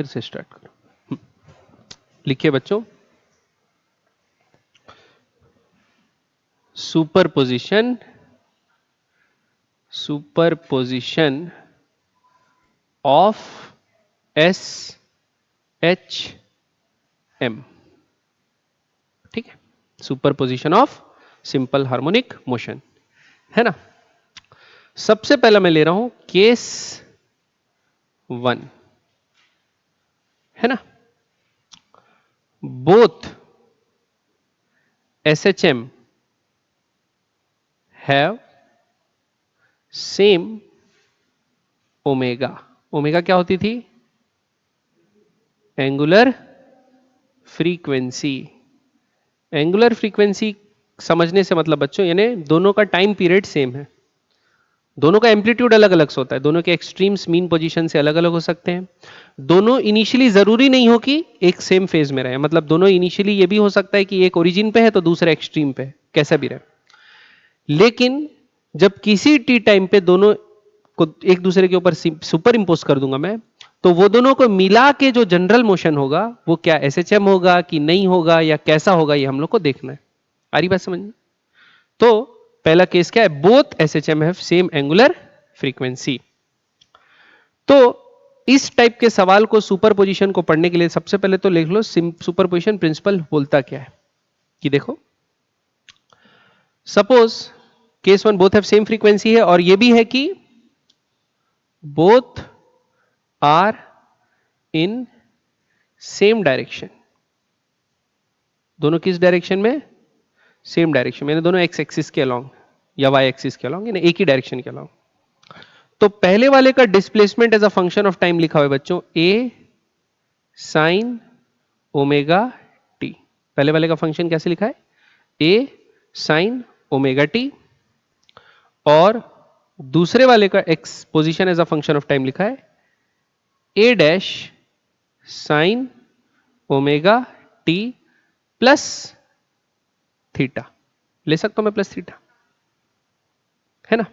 फिर से स्टार्ट करो। लिखिए बच्चों, superposition of S H M. ठीक है, superposition of simple harmonic motion, है ना। सबसे पहला मैं ले रहा हूं केस 1, है ना। Both SHM have same omega. Omega क्या होती थी? Angular frequency. एंगुलर फ्रीक्वेंसी समझने से मतलब बच्चों, यानी दोनों का टाइम पीरियड सेम है, दोनों का एम्पलीट्यूड अलग अलग होता है, दोनों के एक्सट्रीम्स मीन पोजीशन से अलग अलग हो सकते हैं, दोनों इनिशियली जरूरी नहीं हो कि एक सेम फेज में रहे, मतलब दोनों इनिशियली ये भी हो सकता है कि एक ओरिजिन पे है तो दूसरा एक्सट्रीम पे है, कैसा भी रहे। लेकिन जब किसी टी टाइम पे दोनों को एक दूसरे के ऊपर सुपर इंपोज कर दूंगा मैं, तो वो दोनों को मिला के जो जनरल मोशन होगा वो क्या SHM होगा कि नहीं होगा या कैसा होगा, ये हम लोग को देखना है। आ रही बात समझ में? तो पहला केस क्या है? Both SHM have same angular frequency. तो इस टाइप के सवाल को सुपरपोजिशन को पढ़ने के लिए सबसे पहले तो लिख लो सुपरपोजिशन प्रिंसिपल बोलता क्या है। कि देखो, suppose case 1 both have same frequency है और यह भी है कि both are in same direction. दोनों किस डायरेक्शन में? सेम डायरेक्शन, यानी दोनों एक्स एक्सिस के अलोंग या वाई एक्सिस के अलोंग, यानी एक ही डायरेक्शन के अलोंग। तो पहले वाले का displacement as a function of time लिखा हुआ है बच्चों, ए साइन ओमेगा टी। पहले वाले का फंक्शन कैसे लिखा है? A sine omega T. और दूसरे वाले का X position as a function of time लिखा है A dash sine omega T plus theta. ले सकता हूं मैं प्लस थीटा, है ना।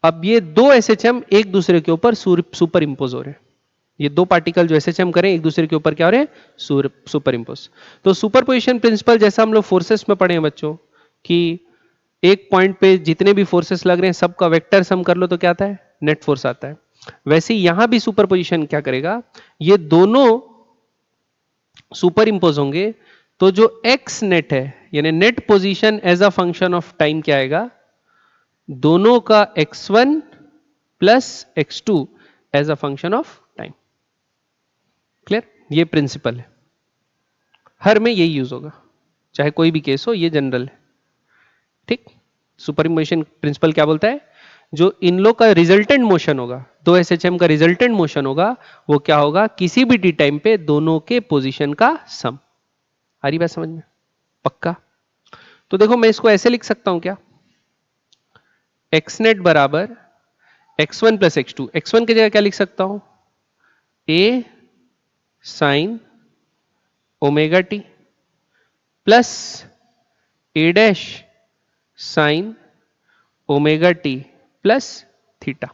अब ये दो SHM एक दूसरे के ऊपर सुपर इंपोज हो रहे हैं। ये दो पार्टिकल जो SHM करें एक दूसरे के ऊपर क्या हो रहे हैं? Super impose. तो सुपरपोजिशन प्रिंसिपल जैसा हम लोग फोर्सेस में पढ़े हैं बच्चों, कि एक पॉइंट पे जितने भी फोर्सेस लग रहे हैं सबका वेक्टर सम कर लो तो क्या आता है? नेट फोर्स आता है। वैसे यहां भी सुपरपोजिशन क्या करेगा? ये दोनों सुपर इंपोज होंगे तो जो एक्स नेट है, यानी net position as a function of time क्या आएगा? दोनों का x1 plus x2 as a function of time. Clear? ये प्रिंसिपल है, हर में यही यूज होगा, चाहे कोई भी केस हो, ये जनरल है। ठीक। सुपरइम्पोजिशन प्रिंसिपल क्या बोलता है? जो इन लोग का रिजल्टेंट मोशन होगा, दो SHM का रिजल्टेंट मोशन होगा, वो क्या होगा? किसी भी टी टाइम पे दोनों के पोजीशन का सम। आ रही बात समझ में? पक्का? तो देखो मैं इसको ऐसे लिख सकता हूं क्या? एक्स नेट बराबर x1 प्लस x2। x1 की जगह क्या लिख सकता हूं? A sine omega T plus A dash sine omega T plus theta.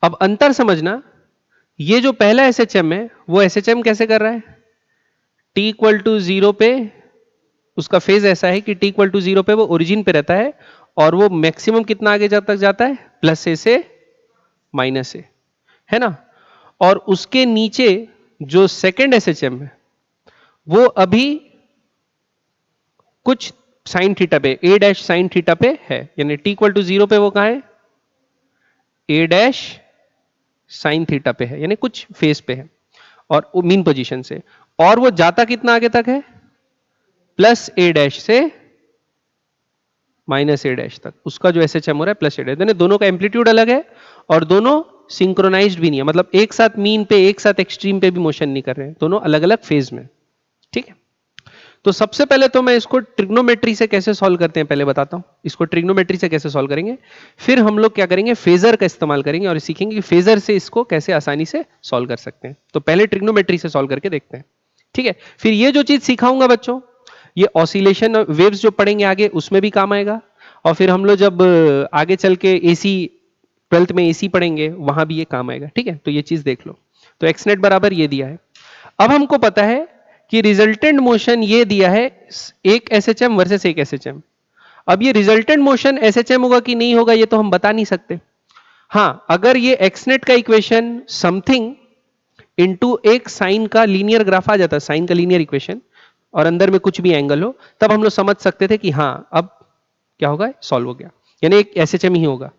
अब अंतर समझना, ये जो पहला SHM है वो SHM कैसे कर रहा है? t इक्वल टू 0 पे उसका फेज ऐसा है कि t इक्वल टू 0 पे वो ओरिजिन पे रहता है और वो मैक्सिमम कितना आगे तक जाता है? प्लस ए से माइनस ए, है ना। और उसके नीचे जो सेकंड SHM है वो अभी कुछ साइन थीटा पे, ए डैश साइन थीटा पे है, यानी t इक्वल टू 0 पे वो कहां है? ए डैश साइन थीटा पे है, यानी कुछ फेज पे है और मीन पोजीशन से, और वो जाता कितना आगे तक है? प्लस ए डैश से माइनस ए डैश तक। उसका जो SHM हो रहा है प्लस ए डैश, यानी दोनों का एम्पलीट्यूड अलग है और दोनों सिंक्रोनाइज्ड भी नहीं है, मतलब एक साथ मीन पे एक साथ एक्सट्रीम पे भी मोशन नहीं कर रहे हैं, दोनों अलग अलग फेज में। ठीक है। तो सबसे पहले तो मैं इसको ट्रिग्नोमेट्री से कैसे सॉल्व करते हैं पहले बताता हूं। इसको ट्रिग्नोमेट्री से कैसे सॉल्व करेंगे, फिर हम लोग क्या करेंगे? फेजर का इस्तेमाल करेंगे और सीखेंगे कि फेजर से इसको कैसे आसानी से सॉल्व कर सकते हैं। तो पहले ट्रिग्नोमेट्री से सॉल्व करके देखते हैं, ठीक है। फिर ये जो चीज सिखाऊंगा बच्चों, ये ऑसिलेशन वेव्स जो पढ़ेंगे आगे उसमें भी काम आएगा, और फिर हम लोग जब आगे चल के एसी 12th में एसी पढ़ेंगे वहां भी ये काम आएगा, ठीक है। तो ये चीज देख लो। तो एक्स नेट बराबर ये दिया है। अब हमको पता है कि रिजल्टेंट मोशन ये दिया है, एक एसएचएम वर्सेस एक एसएचएम। अब ये रिजल्टेंट मोशन एसएचएम होगा कि नहीं होगा ये तो हम बता नहीं सकते। हां, अगर ये एक्स नेट का इक्वेशन समथिंग इनटू एक साइन का लीनियर ग्राफ आ जाता, साइन का लीनियर इक्वेशन, और अंदर में कुछ भी एंगल हो, तब हम लोग समझ सकते थे कि हां अब क्या होगा, सॉल्व हो गया, यानी एक एसएचएम ही होगा।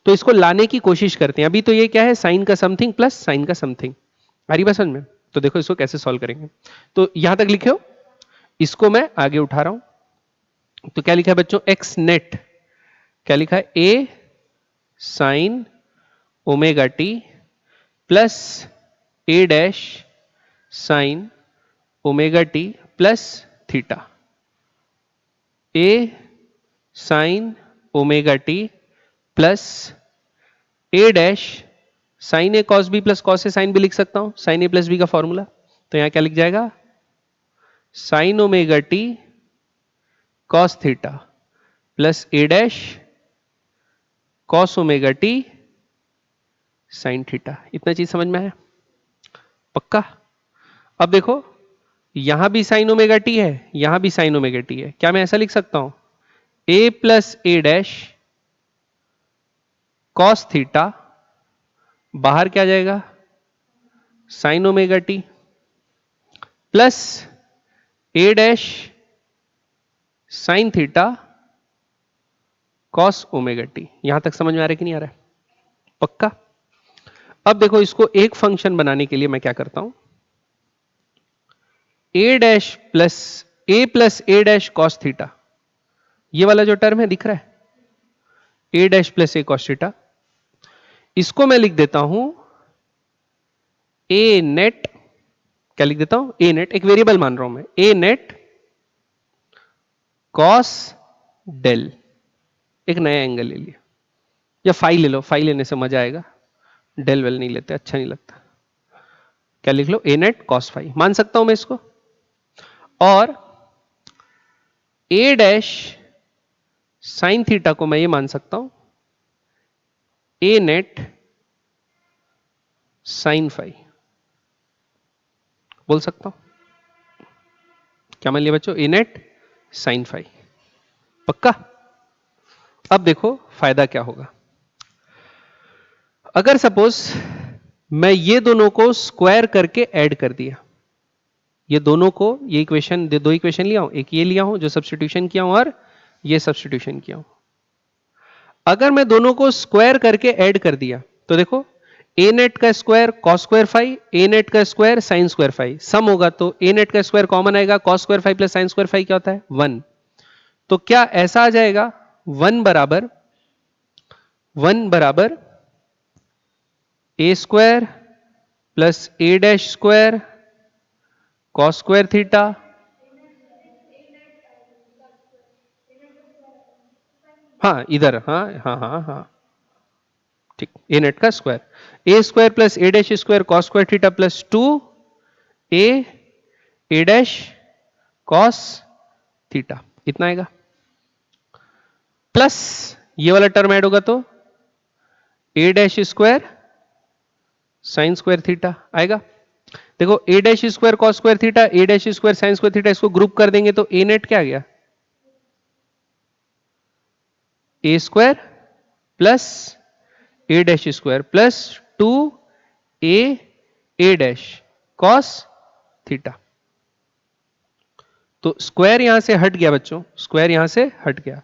तो इसको लाने की कोशिश करते हैं। अभी तो ये क्या है, साइन का समथिंग प्लस साइन का समथिंग। आ रही बात समझ में? तो देखो इसको कैसे सॉल्व करेंगे। तो यहां तक लिखे हो, इसको मैं आगे उठा रहा हूं। तो क्या लिखा है बच्चों, एक्स नेट क्या लिखा है, A sine omega T plus A dash sine omega T plus theta. A sine omega T plus A dash sine A cos B plus cos A sine B लिख सकता हूं, साइन ए प्लस बी का formula. तो यहां क्या लिख जाएगा, sine omega T cos theta plus A dash cos omega T sine theta. इतना चीज समझ में आया? पक्का? अब देखो यहां भी साइन ओमेगा टी है, यहां भी साइन ओमेगा टी है। क्या मैं ऐसा लिख सकता हूं, A plus A dash cos theta, बाहर क्या जाएगा, sine omega T plus A dash sine theta cos omega T. यहां तक समझ में आ रहा है कि नहीं आ रहा है? पक्का? अब देखो इसको एक फंक्शन बनाने के लिए मैं क्या करता हूं, A plus A dash cos theta, ये वाला जो टर्म है दिख रहा है, A dash plus A cos theta, इसको मैं लिख देता हूं ए नेट। क्या लिख देता हूं, ए नेट, एक वेरिएबल मान रहा हूं मैं, ए नेट कॉस डेल। एक नया एंगल ले लिया, या फाई ले लो, फाई लेने से मजा आएगा, डेल वेल नहीं लेते, अच्छा नहीं लगता। क्या लिख लो, ए नेट कॉस फाई मान सकता हूं मैं इसको। और ए डैश साइन थीटा को मैं ये मान सकता हूं ए नेट साइन फाई, बोल सकता हूं। क्या मान लिया बच्चों, ए नेट साइन फाई। पक्का? अब देखो फायदा क्या होगा, अगर सपोज मैं ये दोनों को स्क्वायर करके ऐड कर दिया, ये दोनों को, ये इक्वेशन, दो इक्वेशन लिया हूं, एक ये लिया हूं जो सब्स्टिट्यूशन किया हूं और ये सब्स्टिट्यूशन किया हूं। अगर मैं दोनों को स्क्वायर करके ऐड कर दिया तो देखो, ए नेट का square cos square phi, A net का square sine square phi, sum होगा तो ए नेट का स्क्वायर कॉमन आएगा, cos square phi plus sine square phi क्या होता है, 1। तो क्या ऐसा आ जाएगा, 1 बराबर A square plus A dash square cos square theta, हाँ इधर, हाँ हाँ हाँ हाँ ठीक, ए नेट का square, A square plus A dash square cos square theta plus 2 A dash cos theta, इतना आएगा। प्लस ये वाला टर्म ऐड होगा तो A dash square sine square theta आएगा। देखो A dash square cos square theta, A dash square sine square theta, इसको group कर देंगे तो ए नेट क्या आ गया, ए square plus A dash square plus 2 A dash cos theta. तो square यहां से हट गया बच्चों, स्क्वायर यहां से हट गया,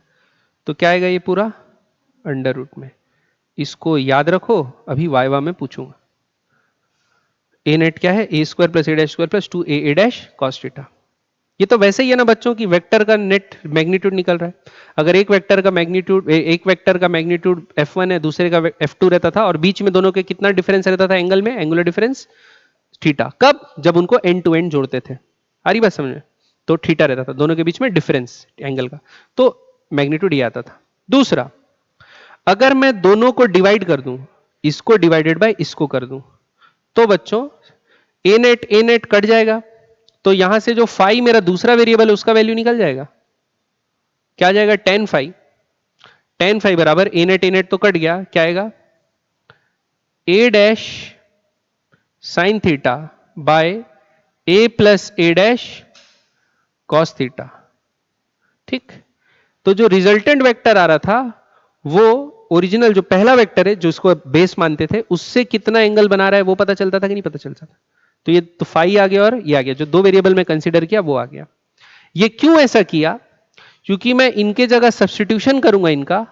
तो क्या आएगा ये पूरा अंडर रूट में। इसको याद रखो, अभी वाइवा में पूछूंगा। ए नेट क्या है, ए square plus A dash square plus 2 A dash cos theta. ये तो वैसे ही है ना बच्चों की वेक्टर का नेट मैग्नीट्यूड निकल रहा है। अगर एक वेक्टर का मैग्नीट्यूड f1 है, दूसरे का f2 रहता था, और बीच में दोनों के कितना डिफरेंस रहता था एंगल में, एंगुलर डिफरेंस थीटा। कब, जब उनको एंड टू एंड जोड़ते थे। आ रही बात समझ में? तो थीटा रहता था दोनों के बीच में डिफरेंस एंगल का, तो मैग्नीट्यूड ये आता था। दूसरा, अगर मैं दोनों को डिवाइड कर दूं, इसको डिवाइडेड बाय इसको कर दूं, तो बच्चों ए नेट कट जाएगा, तो यहां से जो फाई मेरा दूसरा वेरिएबल है उसका वैल्यू निकल जाएगा। क्या आ जाएगा, टेन फाई बराबर ए नेट तो कट गया, क्या आएगा, A dash sine theta by A plus A dash cos theta. ठीक, तो जो रिजल्टेंट वेक्टर आ रहा था वो ओरिजिनल जो पहला वेक्टर है जो उसको बेस मानते थे उससे कितना एंगल बना रहा है वो पता चलता था कि नहीं पता चलता था। तो ये तो फाई आ गया और ये आ गया, जो दो वेरिएबल में कंसीडर किया वो आ गया। ये क्यों ऐसा किया? क्योंकि मैं इनके जगह सब्स्टिट्यूशन करूंगा इनका,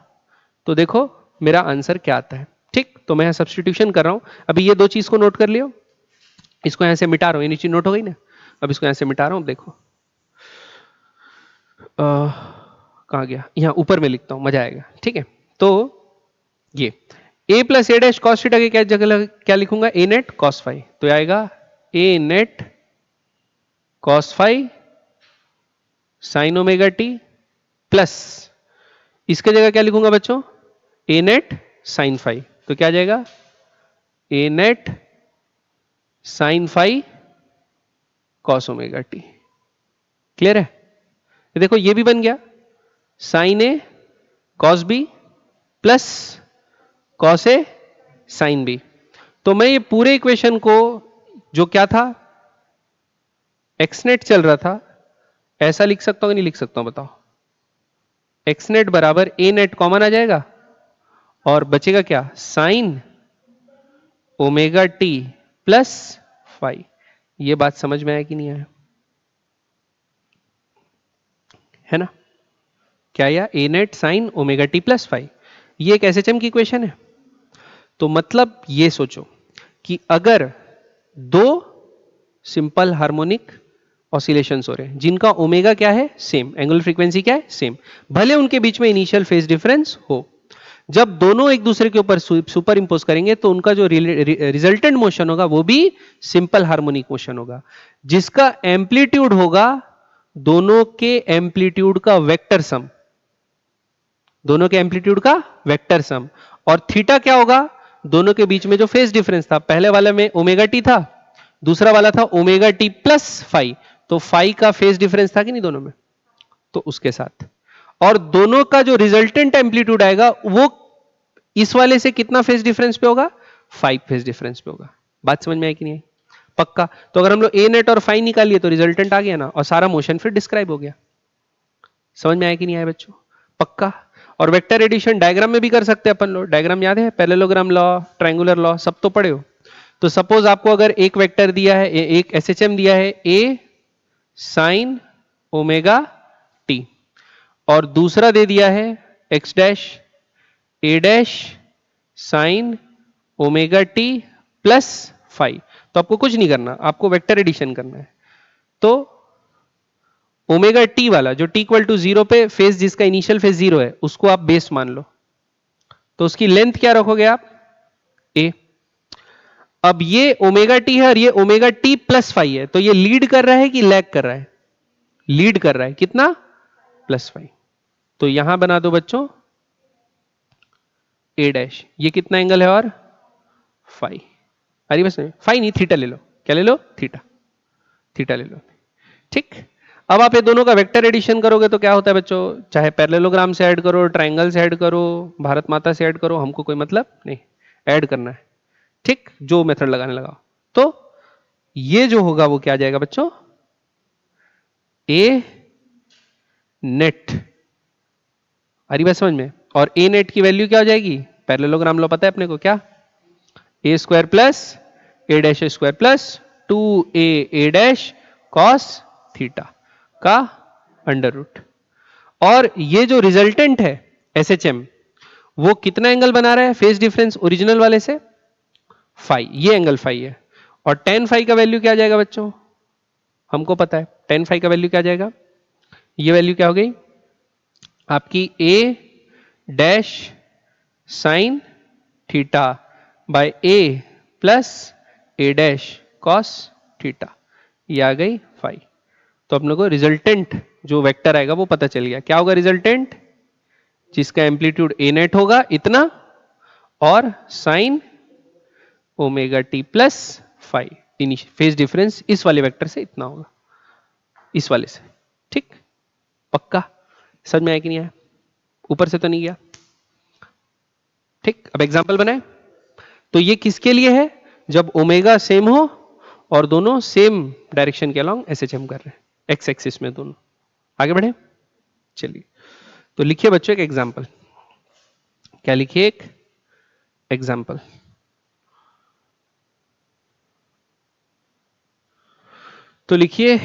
तो देखो मेरा आंसर क्या आता है। ठीक, तो मैं सब्स्टिट्यूशन कर रहा हूं। अभी ये दो चीज को नोट कर लियो, इसको यहां से मिटा रहा हूं, ये नीचे नोट हो गई ना। अब इसको यहां से मिटा रहा हूं, देखो कहां गया, यहां ऊपर में लिखता हूं, मजा आएगा। ठीक है, तो ये a plus A dash cos theta के क्या जगह क्या लिखूंगा, ए नेट कॉस फाई, तो आएगा A net cos phi sine omega T plus इसके जगह क्या लिखूंगा बच्चों, ए नेट साइन फाई, तो क्या आ जाएगा A net sine phi cos omega T. Clear है? ये देखो ये भी बन गया sine A cos B plus cos A sine B. तो मैं ये पूरे इक्वेशन को जो क्या था एक्स नेट चल रहा था ऐसा लिख सकता हूं कि नहीं लिख सकता हूं बताओ। एक्स नेट बराबर ए नेट कॉमन आ जाएगा और बचेगा क्या, sine omega T plus phi. ये बात समझ में आया कि नहीं आया, है ना? क्या आया, A net sine omega T plus phi. ये एक एसएचएम की इक्वेशन है। तो मतलब ये सोचो कि अगर दो सिंपल हार्मोनिक ऑसिलेशंस हो रहे हैं जिनका ओमेगा क्या है सेम, एंगुलर फ्रीक्वेंसी क्या है सेम, भले उनके बीच में इनिशियल फेज डिफरेंस हो, जब दोनों एक दूसरे के ऊपर सुपर इंपोज करेंगे तो उनका जो रिजल्टेंट मोशन होगा वो भी सिंपल हार्मोनिक मोशन होगा, जिसका एम्पलीट्यूड होगा दोनों के एम्पलीट्यूड का वेक्टर सम, दोनों के एम्पलीट्यूड का वेक्टर सम। और थीटा क्या होगा, दोनों के बीच में जो फेज डिफरेंस था, पहले वाले में ओमेगा टी था, दूसरा वाला था ओमेगा टी प्लस फाई, तो फाई का फेज डिफरेंस था कि नहीं दोनों में, तो उसके साथ। और दोनों का जो रिजल्टेंट एम्पलीट्यूड आएगा वो इस वाले से कितना फेज डिफरेंस पे होगा, 5 फेज डिफरेंस पे होगा। बात समझ में आई कि नहीं आई? पक्का? तो अगर हम लोग ए नेट और फाई निकालिए तो रिजल्टेंट आ गया ना, और सारा मोशन फिर डिस्क्राइब हो गया। समझ में आया कि नहीं आया बच्चों? पक्का? और वेक्टर एडिशन डायग्राम में भी कर सकते हैं अपन लोग, डायग्राम याद है, पैरेललोग्राम लॉ, ट्रायंगुलर लॉ, सब तो पढ़े हो। तो सपोज आपको अगर एक वेक्टर दिया है, एक एसएचएम दिया है ए साइन ओमेगा टी, और दूसरा दे दिया है X dash A dash sine omega T plus phi, तो आपको कुछ नहीं करना, आपको वेक्टर एडिशन करना है। तो ओमेगा टी वाला जो टी इक्वल टू जीरो पे फेज, जिसका इनिशियल फेज जीरो है, उसको आप बेस मान लो, तो उसकी लेंथ क्या रखोगे आप, ए। अब ये ओमेगा टी है और ये ओमेगा टी प्लस फाई है, तो ये लीड कर रहा है कि लैग कर रहा है, लीड कर रहा है, कितना, प्लस फाई। तो यहां बना दो बच्चों ए डैश, ये कितना एंगल है और फाई, अरे बस फाई नहीं थीटा ले लो, क्या ले लो, थीटा, थीटा ले लो। ठीक, अब आप ये दोनों का वेक्टर एडिशन करोगे तो क्या होता है बच्चों, चाहे पैरेललोग्राम से ऐड करो, ट्रायंगल से ऐड करो, भारत माता से ऐड करो, हमको कोई मतलब नहीं, ऐड करना है। ठीक, जो मेथड लगाने लगाओ। तो ये जो होगा वो क्या आ जाएगा बच्चों, ए नेट, अरे बात समझ में, और ए नेट की वैल्यू क्या हो जाएगी, पैरेललोग्राम लॉ पता है अपने को, क्या, A square plus A dash square plus 2a dash cos theta का अंडर रूट। और ये जो रिजल्टेंट है एसएचएम, वो कितना एंगल बना रहा है, फेज डिफरेंस ओरिजिनल वाले से फाई, ये एंगल फाई है। और टेन फाई का वैल्यू क्या आ जाएगा बच्चों, हमको पता है टेन फाई का वैल्यू क्या आ जाएगा, ये वैल्यू क्या हो गई आपकी A dash sine theta by A plus A dash cos theta, ये आ गई फाई। तो अपने को रिजल्टेंट जो वेक्टर आएगा वो पता चल गया, क्या होगा रिजल्टेंट, जिसका एम्पलीट्यूड ए नेट होगा इतना और sine omega T plus phi, phase difference इस वाले वेक्टर से इतना होगा, इस वाले से। ठीक, पक्का? समझ में आया कि नहीं आया, ऊपर से तो नहीं गया? ठीक, अब एग्जांपल बनाए। तो ये किसके लिए है, जब ओमेगा सेम हो और दोनों सेम डायरेक्शन के अलोंग एसएचएम कर रहे हैं, एक्स एक्सिस में दोनों। आगे बढ़े, चलिए तो लिखिए बच्चों एक एग्जांपल। क्या लिखिए? एक एग्जांपल। तो लिखिए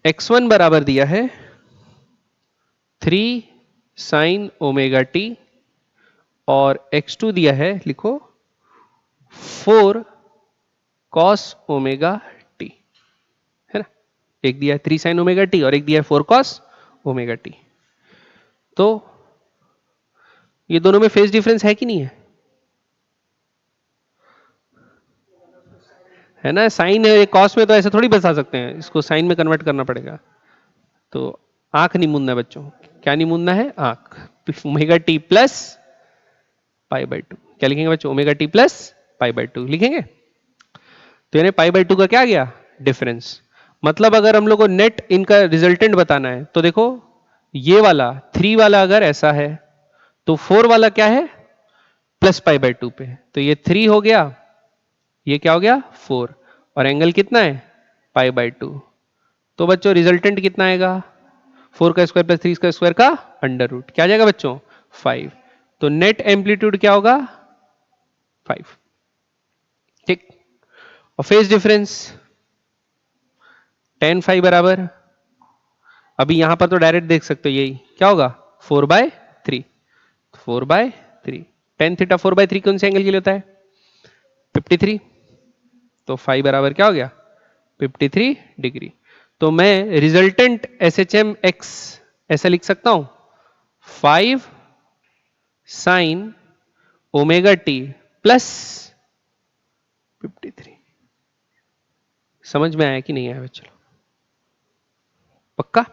x1 बराबर दिया है 3 साइन ओमेगा टी और x2 दिया है, लिखो 4 कॉस ओमेगा टी, है ना। एक दिया है 3 साइन ओमेगा टी और एक दिया है 4 कॉस ओमेगा टी। तो ये दोनों में फेज डिफरेंस है कि नहीं है? है ना, साइन है कॉस में तो ऐसे थोड़ी बता सकते हैं, इसको साइन में कन्वर्ट करना पड़ेगा। तो आंख नहीं मूंदना बच्चों, क्या नहीं मूंदना है? आंख। Omega T plus pi by two, क्या लिखेंगे बच्चों? Omega T plus pi by two लिखेंगे। तो यानी पाई बाई टू का क्या गया? डिफरेंस। मतलब अगर हम लोग को नेट इनका रिजल्टेंट बताना है तो देखो ये वाला 3 वाला अगर ऐसा है तो 4 वाला क्या है? प्लस पाई बाई टू पे, तो ये 3 हो गया, ये क्या हो गया? 4, और एंगल कितना है? Pi by two. तो बच्चों रिजल्टेंट कितना आएगा? 4 का स्क्वायर प्लस 3 का स्क्वायर का अंडर रूट, क्या आ जाएगा बच्चों? 5। तो नेट एम्पलीट्यूड क्या होगा? 5। ठीक। और फेज डिफरेंस tan फाइव बराबर, अभी यहां पर तो डायरेक्ट देख सकते हो, यही क्या होगा? 4/3, 4/3। tan थीटा 4/3 कौन से एंगल के लिए होता है? 53। तो फाइव बराबर क्या हो गया? 53 डिग्री। तो मैं resultant S H M X ऐसा लिख सकता हूं 5 साइन ओमेगा टी प्लस 53। समझ में आया कि नहीं आया? चलो पक्का?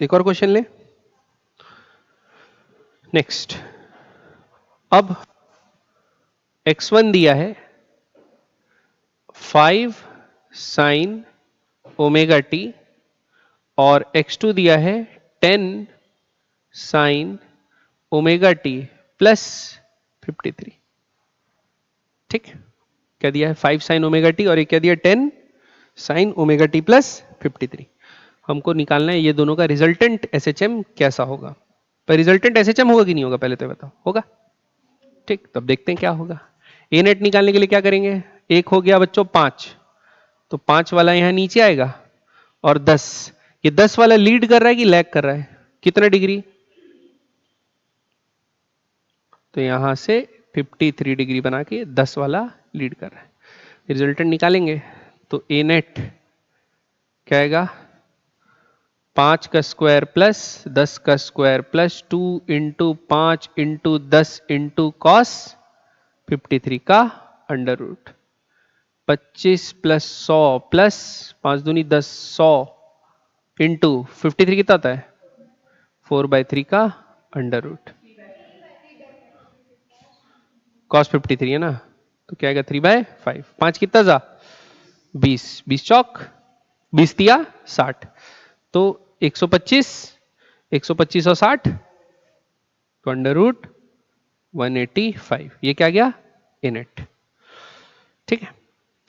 एक और क्वेश्चन ले। नेक्स्ट, अब x1 दिया है 5 साइन ओमेगा टी और x2 दिया है 10 साइन ओमेगा टी प्लस 53। ठीक, क्या दिया है? 5 साइन ओमेगा टी और एक क्या दिया? 10 साइन ओमेगा टी प्लस 53। हमको निकालना है ये दोनों का रिजल्टेंट एसएचएम कैसा होगा। पर रिजल्टेंट एसएचएम होगा कि नहीं होगा पहले तो बताओ। होगा? ठीक, तब देखते हैं क्या होगा। ए नेट निकालने के लिए क्या करेंगे? एक हो गया बच्चों 5, तो 5 वाला यहां नीचे आएगा, और 10, ये 10 वाला लीड कर रहा है कि लैग कर रहा है? कितना डिग्री? तो यहां से 53 डिग्री बना के 10 वाला लीड कर रहा है। रिजल्टेंट निकालेंगे तो ए नेट क्या आएगा? 5 का स्क्वायर प्लस 10 का square plus 2 into 5 into 10 into cos 53 का अंडर रूट, 25 प्लस 100 प्लस 5 दूनी 10, 100 इंटू 53 कितना आता है? 4/3 का अंडर रूट, कॉस 53 है ना, तो क्या आएगा? 3/5। 5 कितना जा? 20, 20 चौक 20 दिया 60, तो 125, 125 और 60 तो अंडर रूट 185। ये क्या गया? ए नेट। ठीक है,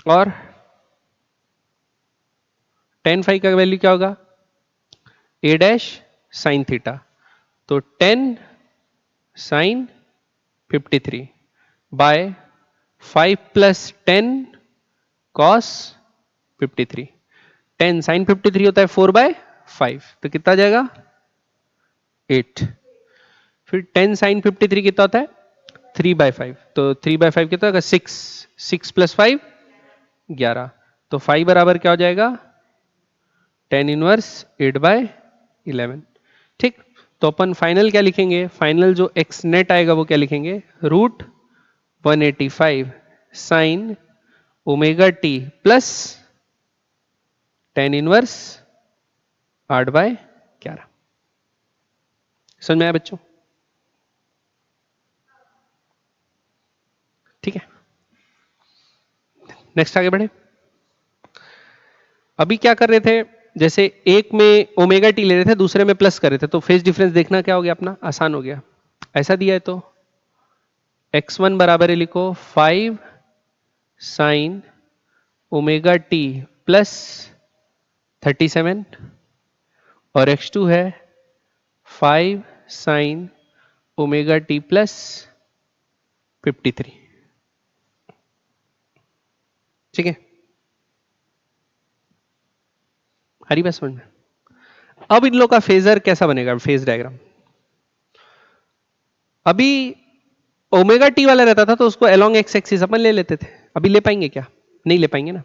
और tan फाइव का वैल्यू क्या होगा? ए डैश साइन थीटा, तो 10 sine 53 by 5 plus 10 cos 53। 10 sine 53 होता है 4/5, तो कितना आ जाएगा? 8। फिर 10 साइन 53 कितना होता है? 3/5, तो 3/5 कितना होगा? 6, 6 प्लस 5 11, तो 5 बराबर क्या हो जाएगा? tan inverse 8/11। ठीक, तो अपन फाइनल क्या लिखेंगे? फाइनल जो एक्स नेट आएगा वो क्या लिखेंगे? Root 185 sine omega T plus tan inverse 8/11। समझ में आया बच्चों? ठीक है, नेक्स्ट आगे बढ़े। अभी क्या कर रहे थे? जैसे एक में ओमेगा टी ले रहे थे, दूसरे में प्लस कर रहे थे, तो फेज डिफरेंस देखना क्या हो गया अपना? आसान हो गया। ऐसा दिया है तो x1 बराबर है, लिखो 5 साइन ओमेगा टी प्लस 37 और x2 है 5 साइन ओमेगा टी प्लस 53। ठीक है, हरी बात समझ में। अब इन लोग का फेजर कैसा बनेगा, फेज डायग्राम। अभी ओमेगा टी वाला रहता था तो उसको अलोंग एक्स एक्सिस अपन ले लेते थे, अभी ले पाएंगे क्या, नहीं ले पाएंगे ना।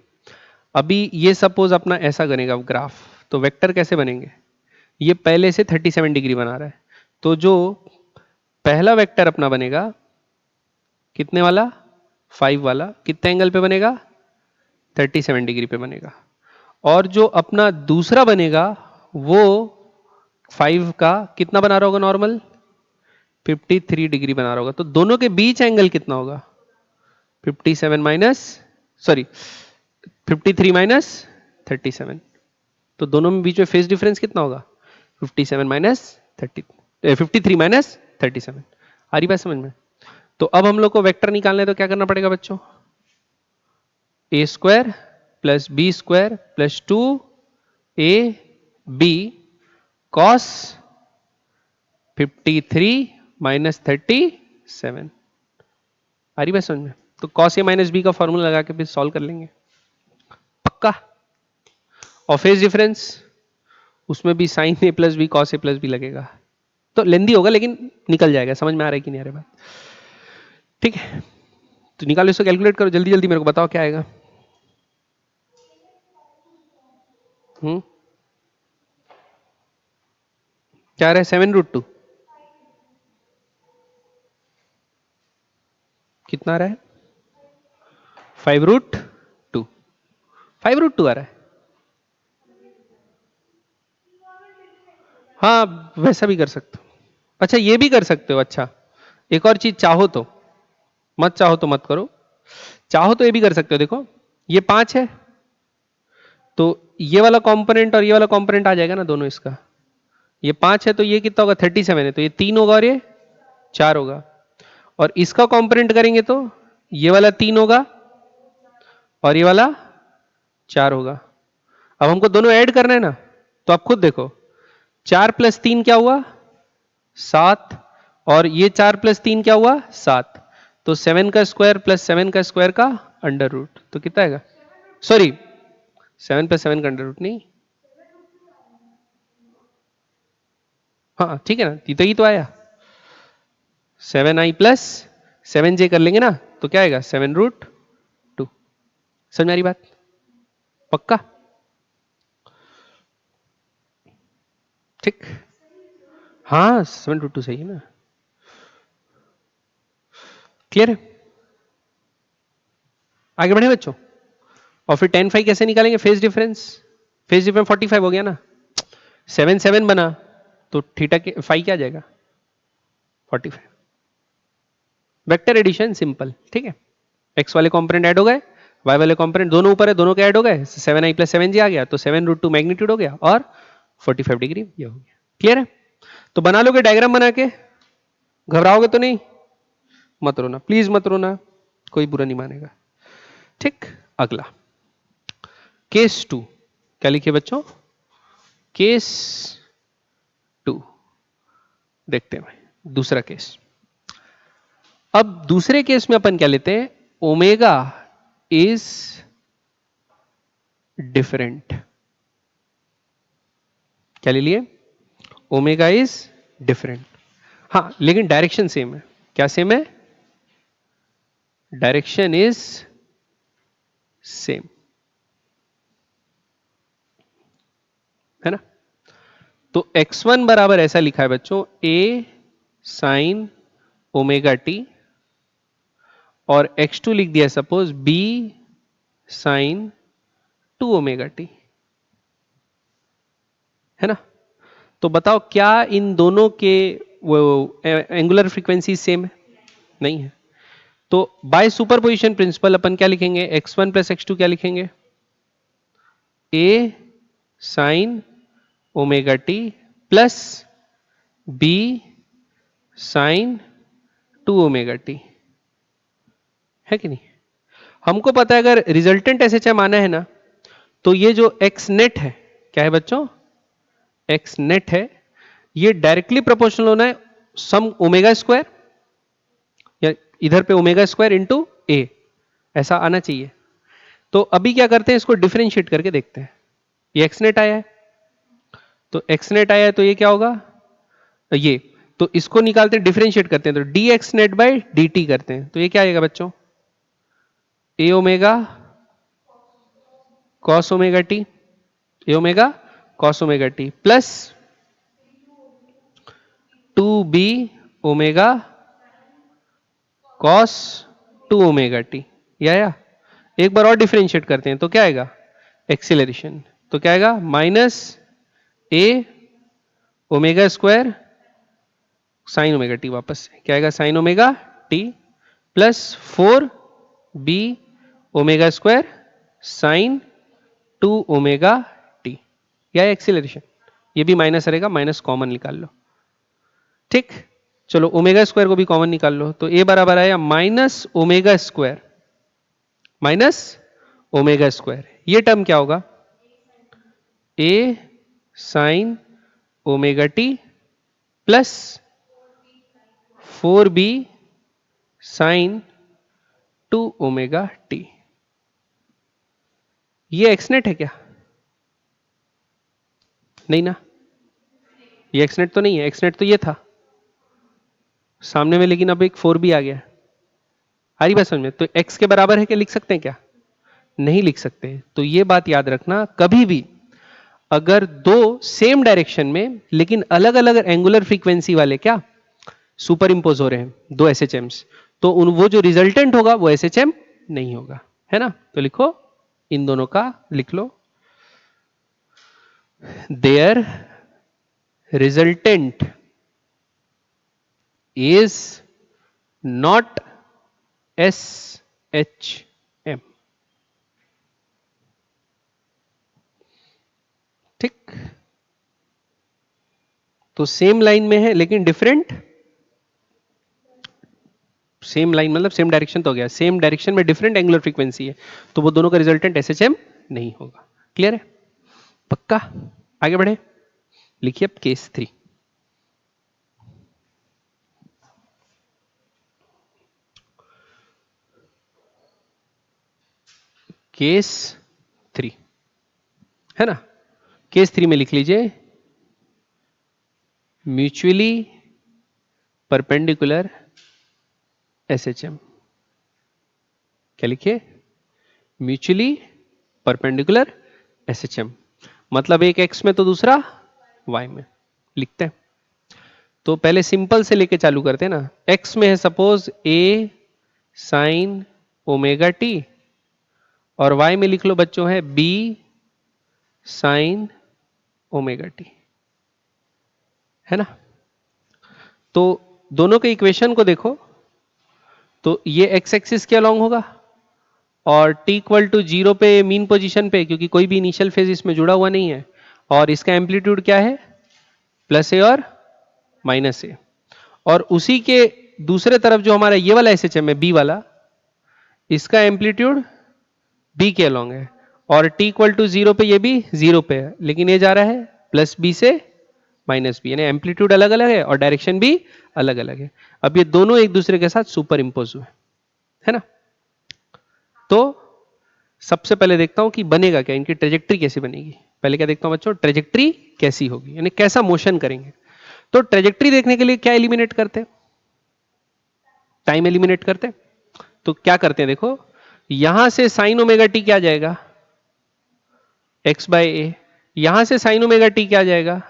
अभी ये सपोज अपना ऐसा बनेगा ग्राफ, तो वेक्टर कैसे बनेंगे, ये पहले से 37 डिग्री बना रहा है, तो जो पहला वेक्टर अपना बनेगा कितने वाला, 5 वाला, कितने एंगल पे बनेगा, 37 डिग्री पे बनेगा। और जो अपना दूसरा बनेगा वो 5 का कितना बना रहा होगा नॉर्मल, 53 डिग्री बना रहा होगा। तो दोनों के बीच एंगल कितना होगा, 57 माइनस, सॉरी 53 माइनस 37। तो दोनों में बीच में फेज डिफरेंस कितना होगा, 57 माइनस 30, 53 माइनस 37। आ रही बात समझ में। तो अब हम लोग को वेक्टर निकालना है, तो क्या करना पड़ेगा बच्चों, A square plus B square plus 2 A B cos 53 minus 37। आ रही बात समझ में। तो कॉस ए माइनस बी का फॉर्मूला लगा के फिर सॉल्व कर लेंगे पक्का। और फेज डिफरेंस उसमें भी sign A plus B cos A plus B लगेगा, तो लेंदी होगा लेकिन निकल जाएगा। समझ में आ रहा है कि नहीं आ रहा बात, ठीक है। तो निकालो इसको, कैलकुलेट करो जल्दी जल्दी, मेरे को बताओ क्या आएगा। क्या आ रहा है, 7√2 कितना आ रहा है, 5√2, 5√2 आ रहा है। हाँ वैसा भी कर सकते हो, अच्छा ये भी कर सकते हो। अच्छा एक और चीज, चाहो तो, मत चाहो तो मत करो, चाहो तो ये भी कर सकते हो। देखो ये 5 है, तो ये वाला कंपोनेंट और ये वाला कंपोनेंट आ जाएगा ना दोनों इसका। ये 5 है तो ये कितना होगा, 37 है, तो ये 3 होगा और ये 4 होगा। और इसका कंपोनेंट करेंगे तो ये वाला 3 होगा और ये वाला 4 होगा। अब हमको दोनों ऐड करना है ना, तो आप खुद देखो, 4 प्लस 3 क्या हुआ, 7, और ये 4 प्लस 3 क्या हुआ, 7। तो 7 का स्क्वायर प्लस 7 का स्क्वायर का अंडर रूट, तो कितना आएगा, सॉरी 7 प्लस 7 का अंडर रूट नहीं, हाँ ठीक है ना, ये तो आया 7i प्लस 7j कर लेंगे ना, तो क्या आएगा 7√2। समझ में आ रही बात पक्का, ठीक। हाँ 7√2 सही है ना, क्लियर है। आगे बढ़े बच्चों, और फिर 10 फाई कैसे निकालेंगे, फेज डिफरेंस, फेज डिफरेंस 45 हो गया ना, 7 बना, तो थीटा के फाई क्या आ जाएगा, 45। वेक्टर एडिशन सिंपल, ठीक है। एक्स वाले कंपोनेंट ऐड हो गए, वाई वाले कंपोनेंट दोनों ऊपर है, दोनों के ऐड हो गए, 7i प्लस 7j आ गया, तो 7√2 मैग्नीट्यूड हो गया और 45 डिग्री ये हो गया। क्लियर है। तो बना लोगे डायग्राम बना के, घबराओगे तो नहीं, मत रोना प्लीज मत रोना, कोई बुरा नहीं मानेगा, ठीक। अगला केस 2, क्या लिखिए बच्चों, केस 2 देखते हैं भाई, दूसरा केस। अब दूसरे केस में अपन क्या लेते हैं, ओमेगा इज डिफरेंट, क्या ले लिए, ओमेगा इज डिफरेंट। हाँ लेकिन डायरेक्शन सेम है, क्या सेम है, डायरेक्शन इज सेम, है ना। तो x1 बराबर ऐसा लिखा है बच्चों, a साइन ओमेगा टी, और x2 लिख दिया suppose b sine 2 omega T, है ना। तो बताओ क्या इन दोनों के वो एंगुलर फ्रीक्वेंसी सेम है, नहीं है। तो बाय सुपरपोजिशन प्रिंसिपल अपन क्या लिखेंगे, x1 प्लस x2 क्या लिखेंगे, a sine omega T plus b sine 2 omega T. है कि नहीं? हमको पता है अगर रिजल्टेंट एसएचएम आना है ना, तो ये जो एक्स नेट है, क्या है बच्चों? एक्स नेट है, ये डायरेक्टली प्रोपोर्शनल होना है सम ओमेगा स्क्वायर, या इधर पे ओमेगा स्क्वायर इंटू ए, ऐसा आना चाहिए। तो अभी क्या करते हैं, इसको डिफरेंशिएट करके देखते हैं। ये एक्स नेट आया है, तो एक्स नेट आया है, तो ये क्या होगा? ये, तो इसको निकालते हैं, डिफरेंशिएट करते हैं, तो D X net by D T करते हैं, तो ये क्या आएगा बच्चों? A omega cos omega T, A omega cos omega T plus 2b omega cos 2 omega T. या एक बार और डिफरेंशिएट करते हैं, तो क्या आएगा? एक्सीलरेशन, तो क्या आएगा? Minus A omega square sine omega T, वापस से क्या आएगा? Sine omega T plus 4b omega square sine 2 omega T. या एक्सीलरेशन, ये भी माइनस रहेगा, माइनस कॉमन निकाल लो। ठीक, चलो ओमेगा स्क्वायर को भी कॉमन निकाल लो, तो ए बराबर आया minus omega square, minus omega square, ये टर्म क्या होगा? A sine omega T plus 4b sine 2 omega T. ये एक्सनेट है क्या? नहीं ना, ये एक्सनेट तो नहीं है, एक्सनेट तो ये था सामने में, लेकिन अब एक 4b आ गया। आ रही बात समझ में? तो x के बराबर है क्या? लिख सकते हैं क्या? नहीं लिख सकते। तो ये बात याद रखना, कभी भी अगर दो सेम डायरेक्शन में लेकिन अलग अलग एंगुलर फ्रीक्वेंसी वाले क्या सुपर इंपोज हो रहे हैं, दो एसएचएम्स, तो उन वो जो रिजल्टेंट होगा वो एसएचएम नहीं होगा, है ना? तो लिखो, इन दोनों का लिख लो, their resultant is not S H M. ठीक, तो सेम लाइन में है लेकिन डिफरेंट, सेम लाइन मतलब सेम डायरेक्शन तो हो गया, सेम डायरेक्शन में डिफरेंट एंगुलर फ्रीक्वेंसी है, तो वो दोनों का रिजल्टेंट एसएचएम नहीं होगा। क्लियर है? पक्का? आगे बढ़े, लिखिए अब केस 3। केस 3 है ना, केस 3 में लिख लीजिए म्यूचुअली परपेंडिकुलर एसएचएम। क्या लिखिए? म्यूचुअली परपेंडिकुलर एसएचएम, मतलब एक एक्स में तो दूसरा वाई में। लिखते हैं, तो पहले सिंपल से लेके चालू करते हैं ना। एक्स में है सपोज ए साइन ओमेगा टी, और वाई में लिख लो बच्चों है बी साइन ओमेगा टी, है ना? तो दोनों के इक्वेशन को देखो, तो ये एक्स एक्सिस के अलॉन्ग होगा, और t इक्वल टू 0 पे मीन पोजीशन पे, क्योंकि कोई भी इनिशियल फेज इसमें जुड़ा हुआ नहीं है, और इसका एम्पलीट्यूड क्या है? प्लस ए और माइनस ए। और उसी के दूसरे तरफ जो हमारा ये वाला एसएचएम है बी वाला, इसका एम्पलीट्यूड बी के अलॉन्ग है, और t इक्वल टू 0 पे ये भी 0 पे है, लेकिन ये जा रहा है प्लस बी से माइनस बी, यानी एम्पलीट्यूड अलग अलग है और डायरेक्शन भी अलग अलग है। अब ये दोनों एक दूसरे के साथ सुपर इंपोज हुए, है ना? तो सबसे पहले देखता हूं कि बनेगा क्या, इनकी ट्रेजेक्ट्री कैसे बनेगी। पहले क्या देखता हूं बच्चों, ट्रेजेक्ट्री कैसी होगी, यानी कैसा मोशन करेंगे। तो ट्रेजेक्ट्री देखने के लिए क्या एलिमिनेट करते हैं? टाइम एलिमिनेट करते हैं। तो क्या करते हैं देखो, यहां से साइन ओमेगा टी क्या जाएगा? X by A. यहां से साइन ओमेगा टी क्या जाएगा?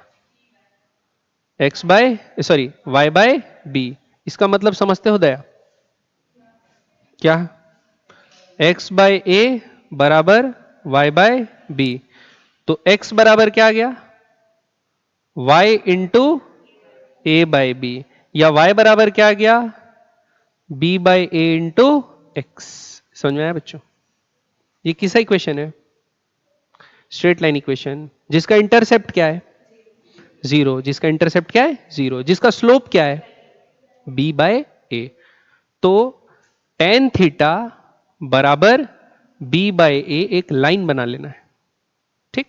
X by sorry Y by B. इसका मतलब समझते हो दया? क्या? एक्स बाय ए बराबर वाई बाय बी। तो x बराबर क्या आ गया? y इंटू ए बाय बी, या y बराबर क्या आ गया? b बाय ए इंटू एक्स। समझ में आया बच्चों? ये किसा इक्वेशन है? स्ट्रेट लाइन इक्वेशन, जिसका इंटरसेप्ट क्या है? जीरो। जिसका इंटरसेप्ट क्या है? जीरो। जिसका स्लोप क्या है? b बाय ए। तो tan थीटा बराबर b बाय ए एक लाइन बना लेना है, ठीक।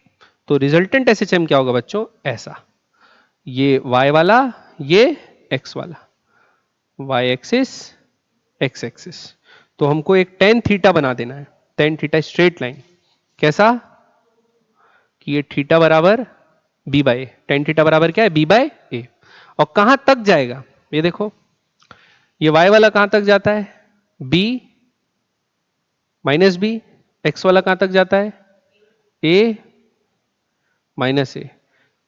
तो रिजल्टेंट एसएचएम क्या होगा बच्चों, ऐसा, ये y वाला, ये x वाला, y एक्सिस x एक्सिस। तो हमको एक tan थीटा बना देना है, tan थीटा स्ट्रेट लाइन, कैसा कि ये थीटा बराबर b बाय ए, tan थीटा बराबर क्या है, b बाय ए। और कहां तक जाएगा, ये देखो, ये y वाला कहां तक जाता है, b माइनस बी, एक्स वाला कहां तक जाता है, a माइनस ए।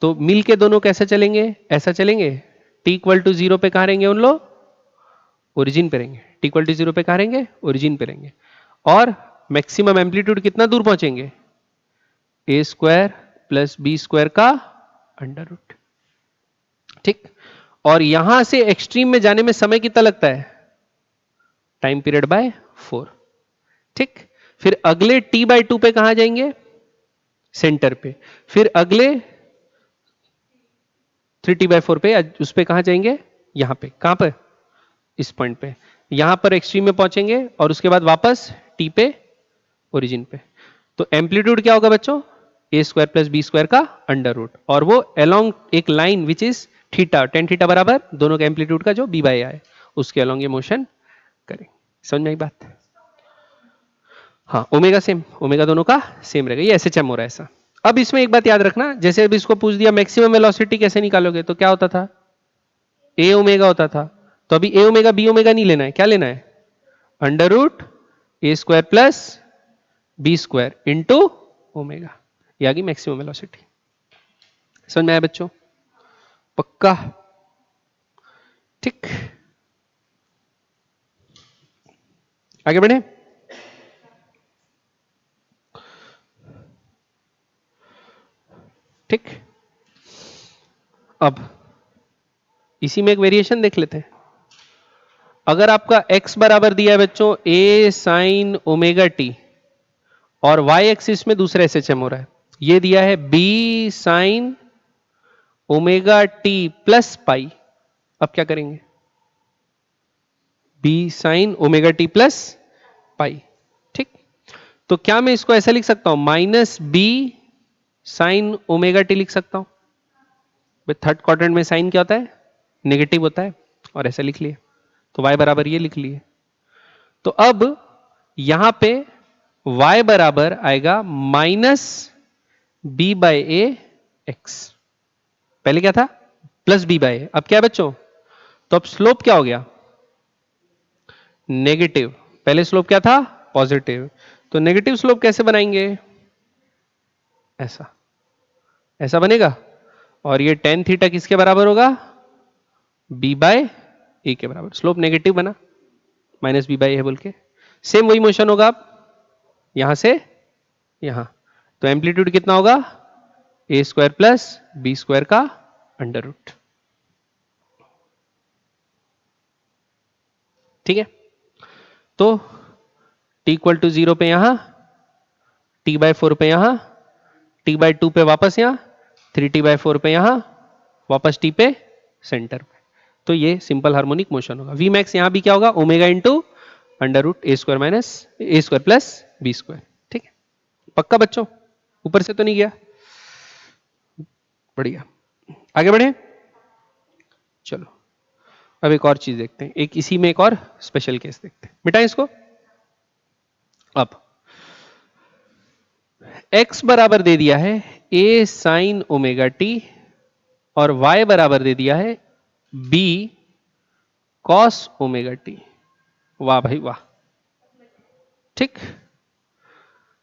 तो मिल के दोनों कैसे चलेंगे, ऐसा चलेंगे, t इक्वल टू 0 पे कहां रहेंगे उन लोग, ओरिजिन पे रहेंगे, t इक्वल टू 0 पे कहां रहेंगे, ओरिजिन पे रहेंगे। और मैक्सिमम एम्पलीट्यूड कितना दूर पहुंचेंगे, ए स्क्वायर प्लस बी स्क्वायर का अंडर रूट, ठीक। और यहां से एक्सट्रीम में जाने में समय कितना लगता है, टाइम पीरियड बाय 4, ठीक। फिर अगले t बाय 2 पे कहां जाएंगे, सेंटर पे। फिर अगले 3t बाय 4 पे, उस पे कहां जाएंगे, यहां पे, कहां पर, इस पॉइंट पे, यहां पर एक्सट्रीम में पहुंचेंगे और उसके बाद वापस t पे, ओरिजिन पे। तो एम्पलीट्यूड क्या होगा बच्चों, A square plus B square का अंडर रूट, और वो अलोंग एक line which is theta, tan theta बराबर दोनों के एम्पलीट्यूड का जो बी बाय है उसके अलोंग ये मोशन करें। समझ में आई बात, हाँ। ओमेगा सेम, ओमेगा दोनों का सेम रहेगा, ये एसएचएम हो रहा है ऐसा। अब इसमें एक बात याद रखना, जैसे अभी इसको पूछ दिया मैक्सिमम वेलोसिटी कैसे निकालोगे, तो क्या होता था, ए ओमेगा होता था। तो अभी ए ओमेगा बी ओमेगा नहीं लेना है, क्या लेना है, under root A square plus B square into omega, ये आ गई मैक्सिमम वेलोसिटी। समझ में आया बच्चों, पक्का, ठीक। आगे बढ़े, ठीक। अब इसी में एक वेरिएशन देख लेते हैं। अगर आपका x बराबर दिया है बच्चों a साइन ओमेगा टी, और y एक्सिस में दूसरा एसएचएम हो रहा है, ये दिया है b sine omega T plus pi, अब क्या करेंगे, b sine omega T plus pi, ठीक। तो क्या मैं इसको ऐसा लिख सकता हूं, minus B sine omega T लिख सकता हूं, थर्ड क्वाड्रेंट में साइन क्या होता है, नेगेटिव होता है, और ऐसा लिख लिए, तो y बराबर ये लिख लिए। तो अब यहां पे y बराबर आएगा माइनस बी बाय ए एक्स, पहले क्या था, प्लस बी बाय ए, अब क्या है बच्चों, तो अब स्लोप क्या हो गया, नेगेटिव, पहले स्लोप क्या था, पॉजिटिव। तो नेगेटिव स्लोप कैसे बनाएंगे, ऐसा, ऐसा बनेगा, और ये टेन थीटा किसके बराबर होगा, बी बाय ए के बराबर, स्लोप नेगेटिव बना, माइनस बी बाय ए बोल के। सेम वही मोशन होगा अब यहां से यहां, तो एम्पलीट्यूड कितना होगा, ए स्क्वायर प्लस बी स्क्वायर का अंडर रूट, ठीक है। तो t इक्वल टू 0 पे यहां, t बाय 4 पे यहां, t बाय 2 पे वापस यहां, 3t बाय 4 पे यहां, वापस t पे सेंटर पे। तो ये सिंपल हार्मोनिक मोशन होगा। वी मैक्स यहां भी क्या होगा, omega into under root A square minus A square plus B square, ठीक है। पक्का बच्चों, ऊपर से तो नहीं गया, बढ़िया। आगे बढ़े, चलो अब एक और चीज देखते हैं, एक इसी में एक और स्पेशल केस देखते हैं, मिटाएं इसको। अब x बराबर दे दिया है a साइन ओमेगा टी, और y बराबर दे दिया है b कॉस ओमेगा टी, वाह भाई वाह, ठीक।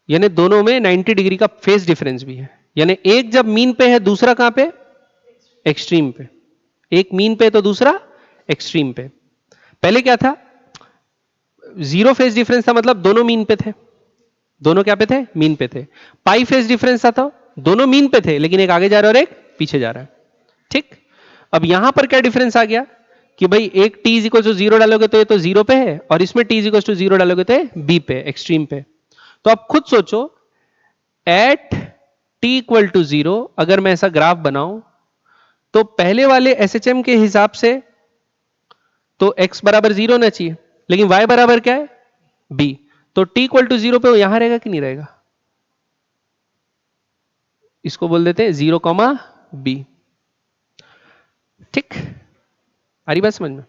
यानी दोनों में 90 डिग्री का फेज डिफरेंस भी है, यानी एक जब मीन पे है दूसरा कहां पे, एक्सट्रीम पे, एक मीन पे तो दूसरा एक्सट्रीम पे। पहले क्या था, जीरो फेज डिफरेंस था, मतलब दोनों मीन पे थे, दोनों क्या पे थे, मीन पे थे। पाई फेज डिफरेंस था, तो दोनों मीन पे थे लेकिन एक आगे जा रहा है और एक पीछे जा रहा है, ठीक। अब यहां पर क्या डिफरेंस आ गया कि भाई एक t इज इक्वल टू 0 डालोगे तो ये तो 0 पे है, और इसमें t इज इक्वल टू 0 डालोगे तो b पे, एक्सट्रीम पे। तो आप खुद सोचो, एट t इक्वल टू 0 अगर मैं ऐसा ग्राफ बनाऊं, तो पहले वाले एसएचएम के हिसाब से तो x बराबर 0 होना चाहिए, लेकिन y बराबर क्या है, बी। तो t इक्वल टू 0 पे वो यहां रहेगा कि नहीं रहेगा? इसको बोल देते हैं 0 कॉमा बी। ठीक, आ रही बात समझ में?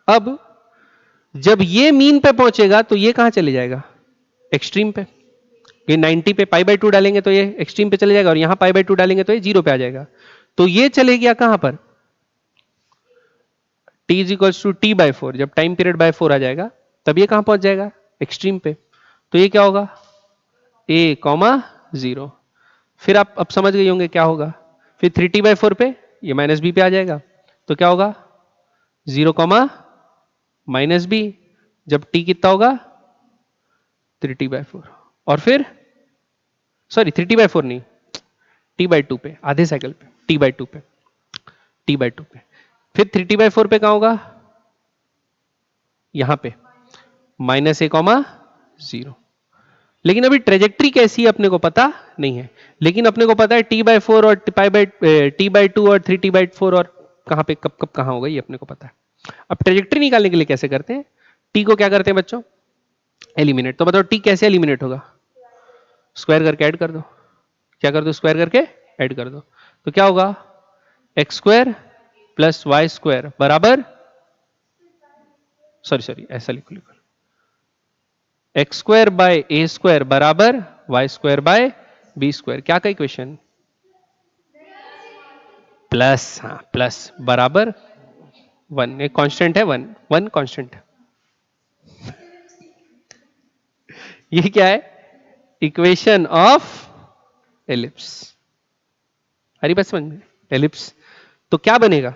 अब जब ये मीन पे पहुंचेगा तो ये कहां चले जाएगा? एक्सट्रीम पे। ये 90 पे पाई बाय 2 डालेंगे तो ये एक्सट्रीम पे चले जाएगा, और यहां पाई बाय 2 डालेंगे तो ये 0 पे आ जाएगा। तो ये चले गया कहां पर? t is equals to T by 4। जब टाइम पीरियड बाय 4 आ जाएगा तब ये कहां पहुंच जाएगा? एक्सट्रीम पे। तो ये क्या होगा? a comma 0। फिर आप अब समझ गए होंगे क्या होगा। फिर 3t बाय 4 पे ये माइनस बी पे आ जाएगा, तो क्या होगा? 0 कॉमा माइनस बी। जब t कितना होगा? 3t bye 4। और फिर सॉरी 3t बाय 4 नहीं, t बाय 2 पे, आधे साइकिल पे, t बाय 2 पे, t बाय 2 पे। फिर 3t बाय 4 पे कहां होगा? यहां पे माइनस ए कॉमा 0। लेकिन अभी ट्रेजेक्ट्री कैसी है अपने को पता नहीं है, लेकिन अपने को पता है t बाय 4 और t बाय 2 और 3t बाय 4 और कहां पे कब कब कहां होगा ये अपने को पता है। अब ट्रेजेक्ट्री निकालने के लिए कैसे करते हैं? t को क्या करते हैं बच्चों? एलिमिनेट। तो बताओ t कैसे एलिमिनेट होगा? स्क्वायर करके ऐड कर दो। क्या कर दो? स्क्वायर करके ऐड कर दो। तो क्या होगा? X square plus Y square बराबर, सॉरी ऐसा लिखो लिखो, X square by A square बराबर Y square by B square. क्या का इक्वेशन? प्लस, हाँ प्लस बराबर 1। एक कांस्टेंट है 1, 1 कांस्टेंट है। ये क्या है? Equation of ellipse. हरी बात समझ में? एलिप्स। तो क्या बनेगा?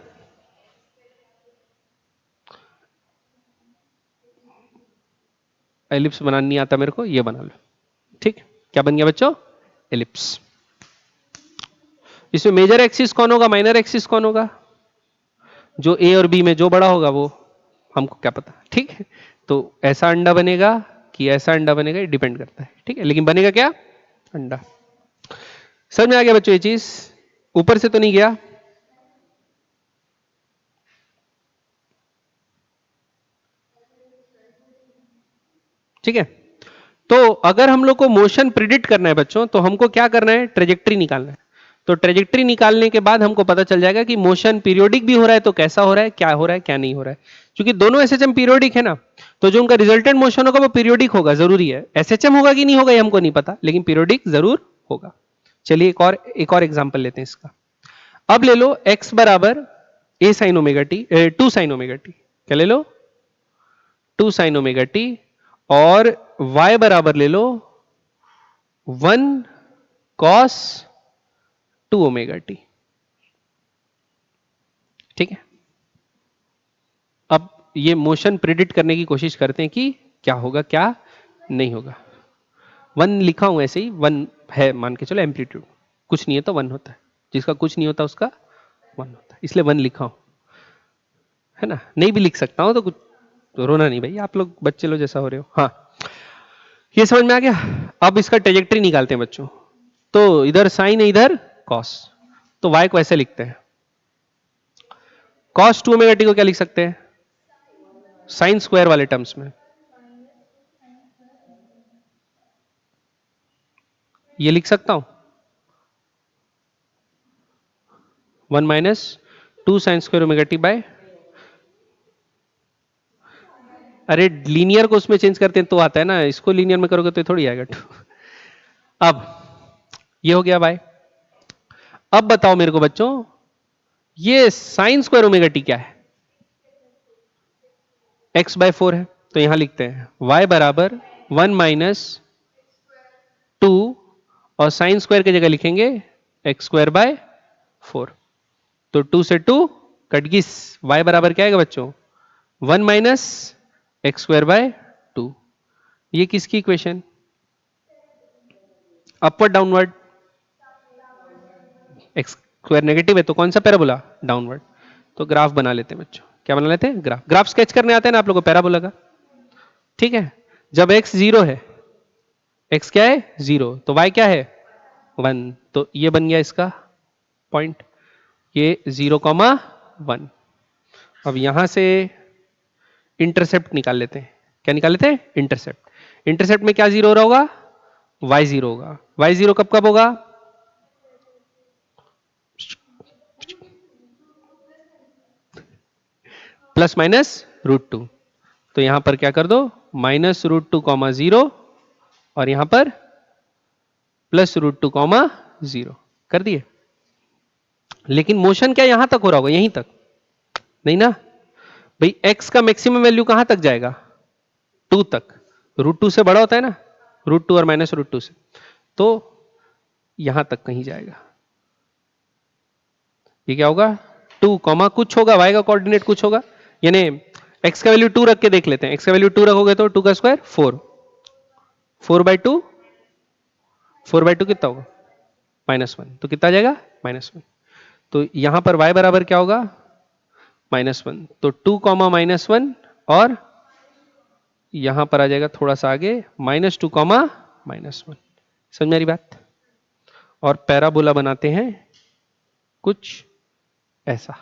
एलिप्स बनाना नहीं आता मेरे को, ये बना लो। ठीक, क्या बन गया बच्चों? एलिप्स। इसमें मेजर एक्सिस कौन होगा, माइनर एक्सिस कौन होगा? जो ए और बी में जो बड़ा होगा वो हमको क्या पता। ठीक है, तो ऐसा अंडा बनेगा कि ऐसा अंडा बनेगा, ये डिपेंड करता है। ठीक है, लेकिन बनेगा क्या? अंडा। समझ में आ गया बच्चों ये चीज? ऊपर से तो नहीं गया? ठीक है, तो अगर हम लोग को मोशन प्रिडिक्ट करना है बच्चों, तो हमको क्या करना है? ट्रेजेक्ट्री निकालना है। तो ट्रेजेक्ट्री निकालने के बाद हमको पता चल जाएगा कि मोशन पीरियोडिक भी हो रहा है तो कैसा हो रहा है, क्या हो रहा है, क्या नहीं हो रहा है। क्योंकि दोनों एसएचएम पीरियोडिक है ना, तो जो उनका रिजल्टेंट मोशन होगा वो पीरियोडिक होगा, जरूरी है। एसएचएम होगा कि नहीं होगा ये हमको नहीं पता, लेकिन पीरियोडिक जरूर होगा। चलिए एक और एग्जाम्पल लेते हैं इसका। अब ले लो x बराबर a sine omega T, 2 sign omega T. क्या ले लो? 2 साइन ओमेगा टी। और y बराबर ले लो 1 कॉस 2 ओमेगा टी। ठीक है, अब ये मोशन प्रिडिक्ट करने की कोशिश करते हैं कि क्या होगा क्या नहीं होगा। 1 लिखा हूं ऐसे ही, 1 है मान के चलो एम्पलीट्यूड, कुछ नहीं है तो 1 होता है, जिसका कुछ नहीं होता उसका 1 होता है, इसलिए 1 लिखा हूं, है ना। नहीं भी लिख सकता हूं तो कुछ, तो रोना नहीं भाई, आप लोग बच्चे लोग जैसा हो रहे हो। हाँ, ये समझ में आ गया। अब इसका ट्रेजेक्ट्री निकालते हैं बच्चों। तो इधर साइन है, इधर कॉस, तो y को ऐसे लिखते हैं। कॉस 2 ओमेगा टी को क्या लिख सकते हैं? साइन स्क्वायर वाले टर्म्स में ये लिख सकता हूं, 1 minus 2 sine square omega T by, अरे लीनियर को उसमें चेंज करते हैं तो आता है ना, इसको लीनियर में करोगे तो थोड़ी आएगा। अब ये हो गया बाय। अब बताओ मेरे को बच्चों, ये साइन स्क्वायर ओमेगा टी क्या है? x बाय 4 है, तो यहां लिखते हैं y बराबर 1 माइनस 2, और साइन स्क्वायर की जगह लिखेंगे एक्स स्क्वायर बाय 4। तो 2 से 2 कट गई, y बराबर क्या आएगा बच्चों? 1 माइनस एक्स स्क्वायर बाय 2। ये किसकी equation? Upward downward? X square negative है तो कौन सा पैराबोला? डाउनवर्ड। तो ग्राफ बना लेते हैं बच्चों। क्या बना लेते हैं? ग्राफ। ग्राफ स्केच करने आता है ना आप लोगों को पैराबोला का? ठीक है, जब x 0 है, x क्या है? 0, तो y क्या है? 1, तो ये बन गया इसका पॉइंट, ये 0,1। अब यहां से इंटरसेप्ट निकाल लेते हैं। क्या निकाले थे? इंटरसेप्ट। इंटरसेप्ट में क्या जीरो हो रहा होगा? y जीरो होगा। y जीरो कब कब होगा? Plus minus √2। तो यहां पर क्या कर दो? माइनस √2 कॉमा जीरो और यहां पर प्लस √2 कॉमा जीरो कर दिए। लेकिन मोशन क्या यहां तक हो रहा होगा? यहीं तक नहीं ना भाई। x का मैक्सिमम वैल्यू कहां तक जाएगा? 2 तक। √2 से बड़ा होता है ना, √2 और माइनस √2 से, तो यहां तक कहीं जाएगा। ये क्या होगा? 2 कॉमा कुछ होगा, y का कोऑर्डिनेट कुछ होगा, यानी x का वैल्यू 2 रख के देख लेते हैं। x का वैल्यू 2 रखोगे तो 2 का स्क्वायर 4, 4/2, 4/2 कितना होगा? -1। तो कितना आ जाएगा? -1। तो यहां पर y बराबर क्या होगा? -1। तो 2 कॉमा -1 और यहां पर आ जाएगा थोड़ा सा आगे -2 कॉमा -1। समझ में आ रही बात? और पैराबोला बनाते हैं कुछ ऐसा,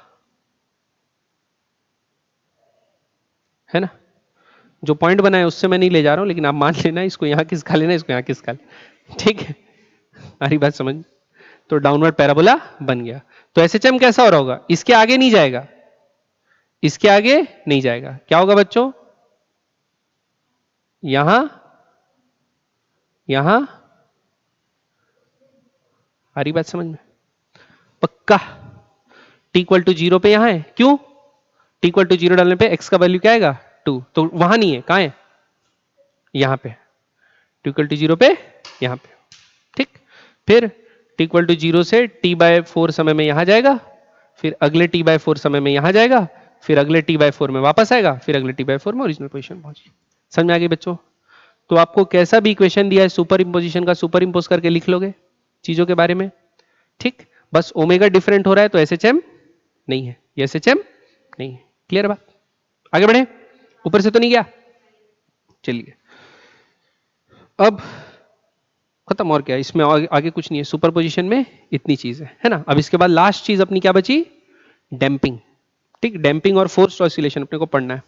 है ना? जो पॉइंट बनाया उससे मैं नहीं ले जा रहा हूं, लेकिन आप मान लेना इसको यहां किसका लेना, इसको यहां किसका लेना, ठीक है? हमारी बात समझ। तो डाउनवर्ड पैराबोला बन गया। तो एसएचएम कैसा हो रहा होगा? इसके आगे नहीं जाएगा, इसके आगे नहीं जाएगा। क्या होगा बच्चों? यहां यहां हमारी बात समझ में? पक्का t इक्वल टू 0 पे यहां है। क्यों? t इक्वल टू 0 डालने पे x का वैल्यू क्या आएगा? 2। तो वहां नहीं है, कहां है? यहां पे। t इक्वल टू 0 पे यहां पे, ठीक। फिर t इक्वल टू 0 से t/4 समय में यहां जाएगा, फिर अगले t/4 समय में यहां जाएगा, फिर अगले t/4 में वापस आएगा, फिर अगले t/4 में ओरिजिनल पोजीशन पहुंच गई। समझ में आ गई बच्चों? तो आपको कैसा भी इक्वेशन दिया है सुपर इंपोजिशन का, सुपर इंपोज करके लिख लोगे चीजों के बारे में, ठीक। बस ओमेगा डिफरेंट हो रहा है तो एसएचएम नहीं है, ये एसएचएम नहीं है। क्लियर बात? आगे बढ़े, ऊपर से तो नहीं गया? चलिए अब खत्म। और क्या इसमें आगे कुछ नहीं है, सुपरपोजिशन में इतनी चीज है ना? अब इसके बाद लास्ट चीज अपनी क्या बची? डैम्पिंग, ठीक। डैम्पिंग और फोर्स्ड ऑसिलेशन अपने को पढ़ना है।